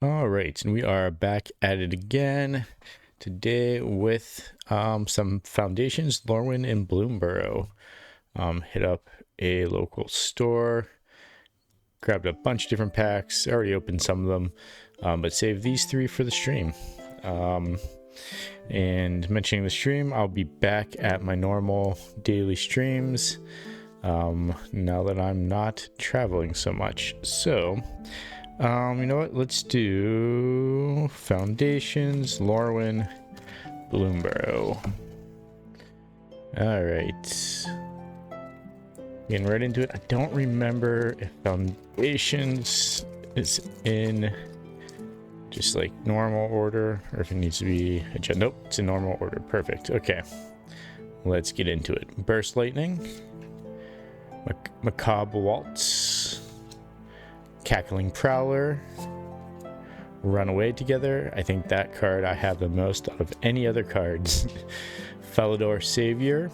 All right, and we are back at it again today with some foundations, Lorwyn and Bloomburrow. Hit up a local store, grabbed a bunch of different packs, already opened some of them, but saved these three for the stream. And mentioning the stream, I'll be back at my normal daily streams now that I'm not traveling so much. So, you know what? Let's do Foundations, Lorwyn, Bloomburrow. All right. Getting right into it. I don't remember if Foundations is in just like normal order or if it needs to be adjusted. Nope, it's in normal order. Perfect. Okay. Let's get into it. Burst Lightning, Macabre Waltz, Cackling Prowler, Runaway Together. I think that card I have the most out of any other cards. Felidor Savior,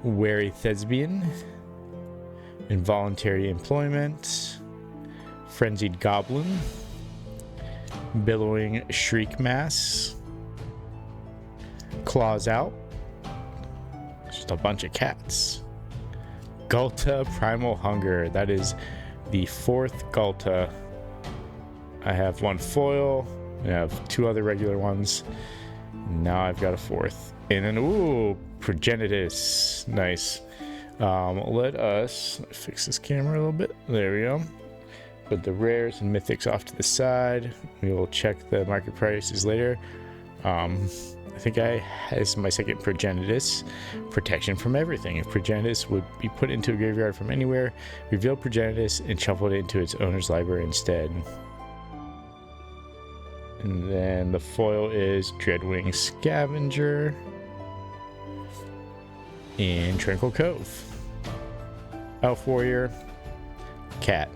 Wary Thespian, Involuntary Employment, Frenzied Goblin, Billowing Shriek Mass, Claws Out, just a bunch of cats. Gulta Primal Hunger. That is the fourth Gulta. I have one foil, I have two other regular ones. Now I've got a fourth. And then, ooh, Progenitus. Nice. Let us fix this camera a little bit. There we go. Put the rares and mythics off to the side. We will check the market prices later. I think this is my second Progenitus. Protection from everything. If Progenitus would be put into a graveyard from anywhere, reveal Progenitus and shuffle it into its owner's library instead. And then the foil is Dreadwing Scavenger and Tranquil Cove. Elf Warrior, Cat.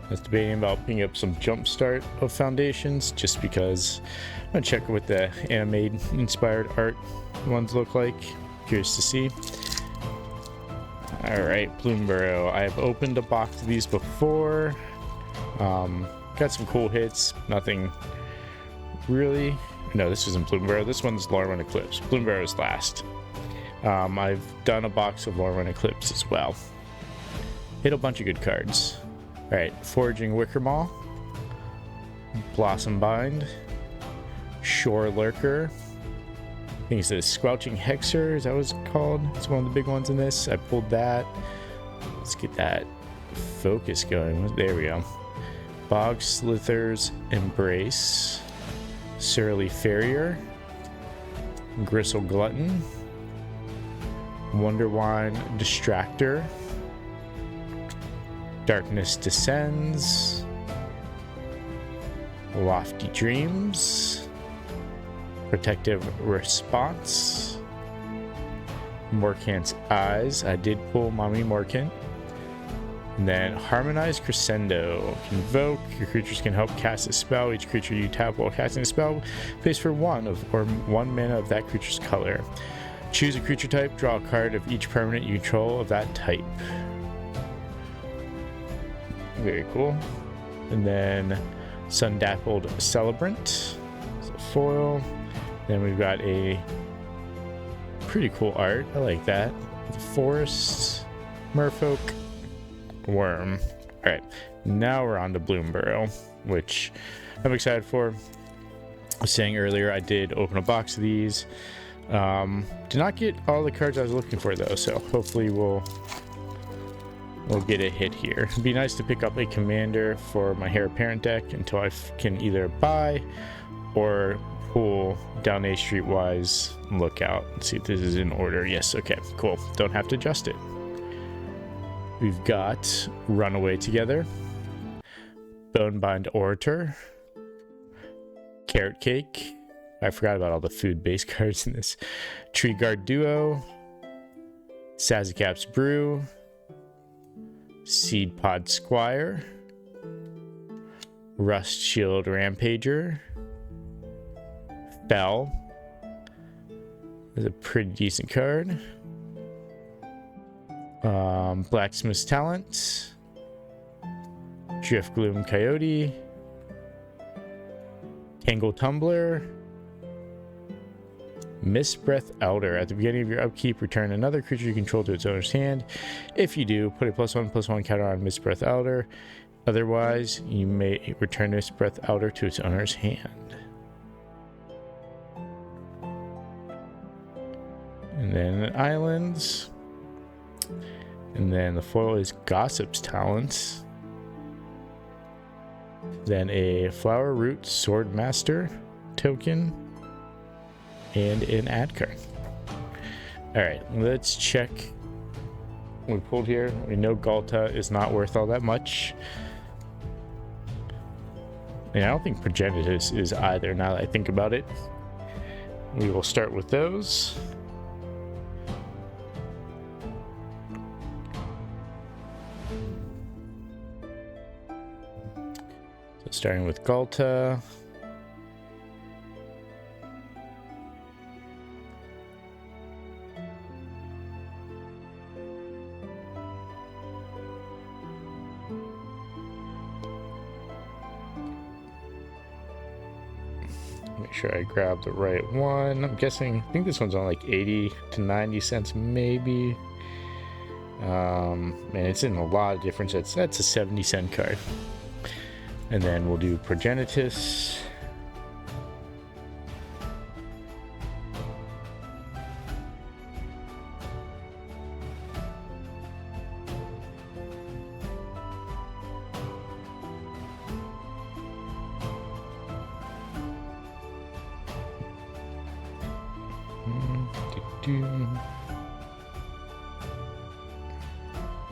I was debating about picking up some Jumpstart of Foundations just because I'm going to check what the anime inspired art ones look like. Curious to see. Alright, Bloomburrow. I've opened a box of these before. Got some cool hits. Nothing really. No, this isn't Bloomburrow. This one's Lorwyn Eclipse. Bloomburrow's last. I've done a box of Lorwyn Eclipse as well. Hit a bunch of good cards. Alright, Foraging Wickermaw, Blossom Bind, Shore Lurker. I think it's a Squelching Hexer. Is that what it's called? It's one of the big ones in this. I pulled that. Let's get that focus going. There we go. Bog Slither's Embrace, Surly Farrier, Gristle Glutton, Wonderwine Distractor, Darkness Descends, Lofty Dreams, Protective Response, Morkant's Eyes. I did pull Mommy Morkant. And then Harmonized Crescendo. Invoke. Your creatures can help cast a spell. Each creature you tap while casting a spell pays for one mana of that creature's color. Choose a creature type. Draw a card of each permanent you control of that type. Very cool. And then Sundappled Celebrant. So foil. Then we've got a pretty cool art. I like that. The Forest, Merfolk, Worm. All right, now we're on to Bloomburrow, which I'm excited for. I was saying earlier I did open a box of these. Did not get all the cards I was looking for though, so hopefully we'll get a hit here. It'd be nice to pick up a commander for my Heir Apparent deck until I can either buy or pull down a streetwise lookout and see if this is in order. Yes, okay, cool. Don't have to adjust it. We've got Runaway Together, Bonebind Orator, Carrot Cake. I forgot about all the food-based cards in this. Tree Guard Duo, Sazicap's Brew, Seed Pod Squire, Rust Shield Rampager, Bell. Is a pretty decent card. Blacksmith's Talent, Drift Gloom Coyote, Tangle Tumbler, Mist Breath Elder. At the beginning of your upkeep, return another creature you control to its owner's hand. If you do, put a +1/+1 counter on Mist Breath Elder. Otherwise, you may return Mist Breath Elder to its owner's hand. And then islands. And then the foil is Gossip's Talents. Then a Flower Root Sword Master token. And an ad card. Alright, let's check what we pulled here. We know Galta is not worth all that much. And I don't think Progenitus is either, now that I think about it. We will start with those. So starting with Galta. Make sure I grab the right one. I'm guessing, I think this one's on like 80 to 90 cents maybe. Man, it's in a lot of different sets. That's a 70-cent card. And then we'll do Progenitus.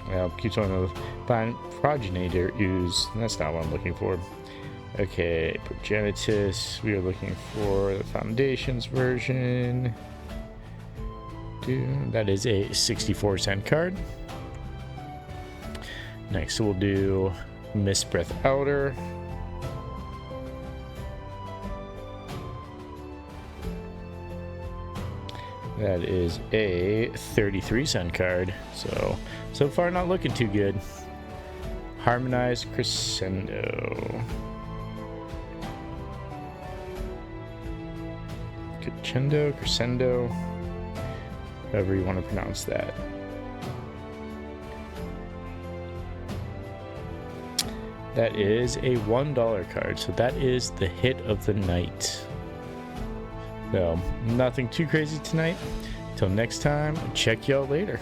Well, keeps on the Progenitor Ooze. That's not what I'm looking for. Okay, Progenitus. We are looking for the Foundations version. That is a 64-cent card. Next, we'll do Mist Breath Elder. That is a 33-cent card. So far not looking too good. Harmonized Crescendo. Crescendo. However you want to pronounce that. That is a $1 card. So that is the hit of the night. So, nothing too crazy tonight. Till next time, check y'all later.